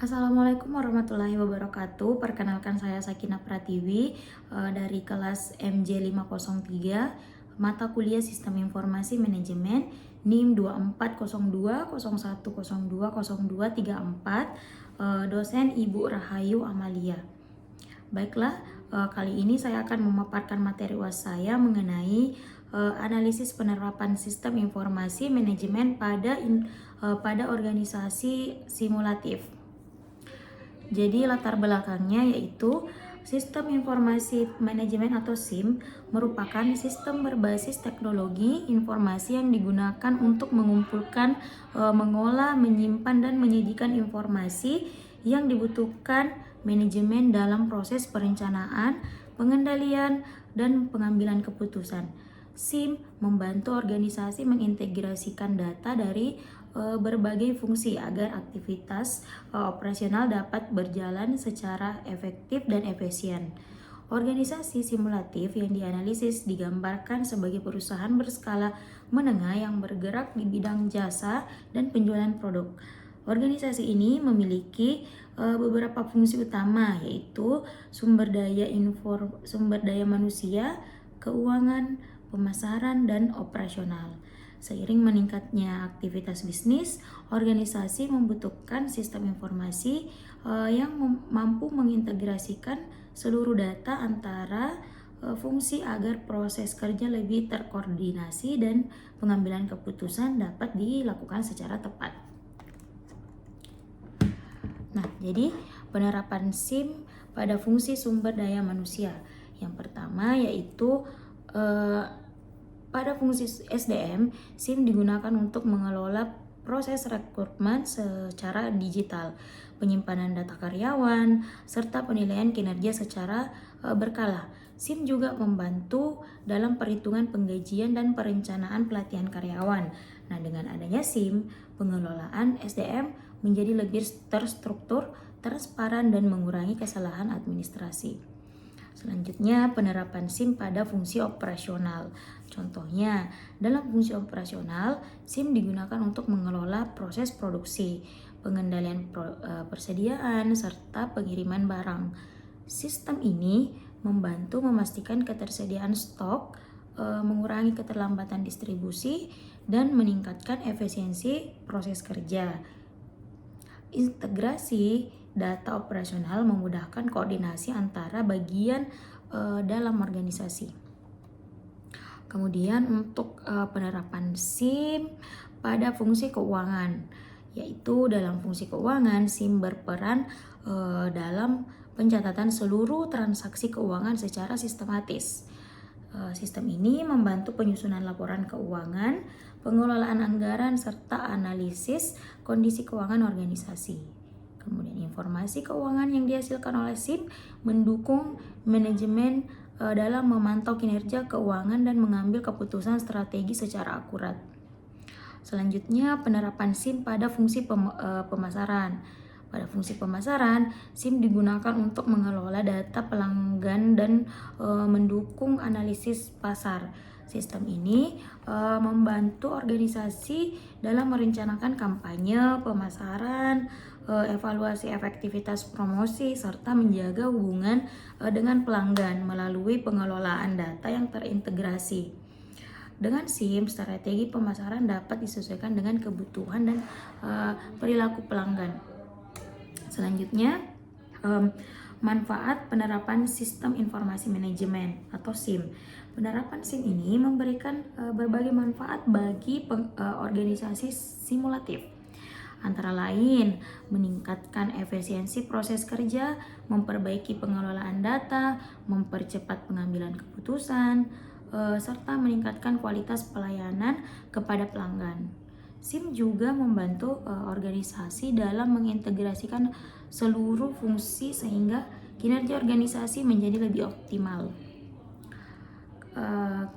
Assalamualaikum warahmatullahi wabarakatuh. Perkenalkan saya Sakinah Pratiwi dari kelas MJ503, mata kuliah Sistem Informasi Manajemen NIM 240201020234, dosen Ibu Rahayu Amalia. Baiklah, kali ini saya akan memaparkan materi UAS saya mengenai analisis penerapan sistem informasi manajemen pada organisasi simulatif. Jadi latar belakangnya yaitu sistem informasi manajemen atau SIM merupakan sistem berbasis teknologi informasi yang digunakan untuk mengumpulkan, mengolah, menyimpan, dan menyajikan informasi yang dibutuhkan manajemen dalam proses perencanaan, pengendalian, dan pengambilan keputusan. SIM membantu organisasi mengintegrasikan data dari berbagai fungsi agar aktivitas operasional dapat berjalan secara efektif dan efisien. Organisasi simulatif yang dianalisis digambarkan sebagai perusahaan berskala menengah yang bergerak di bidang jasa dan penjualan produk. Organisasi ini memiliki beberapa fungsi utama, yaitu sumber daya manusia, keuangan, pemasaran, dan operasional. Seiring meningkatnya aktivitas bisnis, organisasi membutuhkan sistem informasi yang mampu mengintegrasikan seluruh data antara fungsi agar proses kerja lebih terkoordinasi dan pengambilan keputusan dapat dilakukan secara tepat. Nah, jadi penerapan SIM pada fungsi sumber daya manusia. Yang pertama yaitu pada fungsi SDM, SIM digunakan untuk mengelola proses rekrutmen secara digital, penyimpanan data karyawan, serta penilaian kinerja secara berkala. SIM juga membantu dalam perhitungan penggajian dan perencanaan pelatihan karyawan. Nah, dengan adanya SIM, pengelolaan SDM menjadi lebih terstruktur, transparan, dan mengurangi kesalahan administrasi. Selanjutnya, penerapan SIM pada fungsi operasional. Contohnya, dalam fungsi operasional, SIM digunakan untuk mengelola proses produksi, pengendalian persediaan, serta pengiriman barang. Sistem ini membantu memastikan ketersediaan stok, mengurangi keterlambatan distribusi, dan meningkatkan efisiensi proses kerja. Integrasi data operasional memudahkan koordinasi antara bagian dalam organisasi. Kemudian untuk penerapan SIM pada fungsi keuangan, yaitu dalam fungsi keuangan SIM berperan dalam pencatatan seluruh transaksi keuangan secara sistematis. Sistem ini membantu penyusunan laporan keuangan, pengelolaan anggaran, serta analisis kondisi keuangan organisasi. Kemudian informasi keuangan yang dihasilkan oleh SIM mendukung manajemen dalam memantau kinerja keuangan dan mengambil keputusan strategi secara akurat. Selanjutnya, penerapan SIM pada fungsi pemasaran. Pada fungsi pemasaran, SIM digunakan untuk mengelola data pelanggan dan mendukung analisis pasar. Sistem ini membantu organisasi dalam merencanakan kampanye, pemasaran, evaluasi efektivitas promosi, serta menjaga hubungan dengan pelanggan melalui pengelolaan data yang terintegrasi. Dengan SIM, strategi pemasaran dapat disesuaikan dengan kebutuhan dan perilaku pelanggan. Selanjutnya, manfaat penerapan sistem informasi manajemen atau SIM. Penerapan SIM ini memberikan berbagai manfaat bagi organisasi simulatif. Antara lain, meningkatkan efisiensi proses kerja, memperbaiki pengelolaan data, mempercepat pengambilan keputusan, serta meningkatkan kualitas pelayanan kepada pelanggan. SIM juga membantu organisasi dalam mengintegrasikan seluruh fungsi sehingga kinerja organisasi menjadi lebih optimal.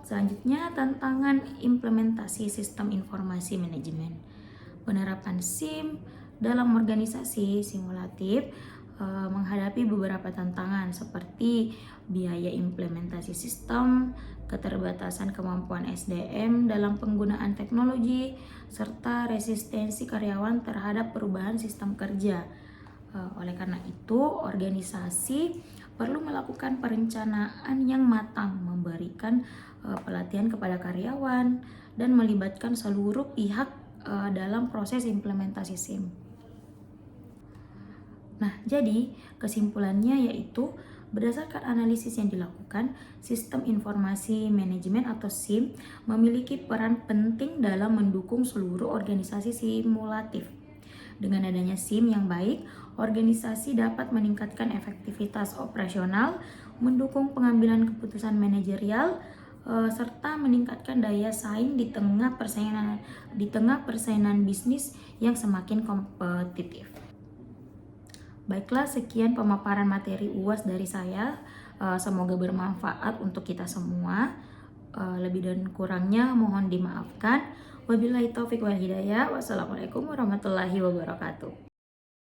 Selanjutnya, tantangan implementasi sistem informasi manajemen. Penerapan SIM dalam organisasi simulatif menghadapi beberapa tantangan seperti biaya implementasi sistem, keterbatasan kemampuan SDM dalam penggunaan teknologi, serta resistensi karyawan terhadap perubahan sistem kerja. Oleh karena itu, organisasi perlu melakukan perencanaan yang matang, memberikan pelatihan kepada karyawan, dan melibatkan seluruh pihak dalam proses implementasi SIM. Nah, jadi kesimpulannya yaitu berdasarkan analisis yang dilakukan, sistem informasi manajemen atau SIM memiliki peran penting dalam mendukung seluruh organisasi simulatif. Dengan adanya SIM yang baik, organisasi dapat meningkatkan efektivitas operasional, mendukung pengambilan keputusan manajerial, serta meningkatkan daya saing di tengah persaingan bisnis yang semakin kompetitif. Baiklah, sekian pemaparan materi UAS dari saya. Semoga bermanfaat untuk kita semua. Lebih dan kurangnya mohon dimaafkan. Wabillahi taufiq wal hidayah. Wassalamualaikum warahmatullahi wabarakatuh.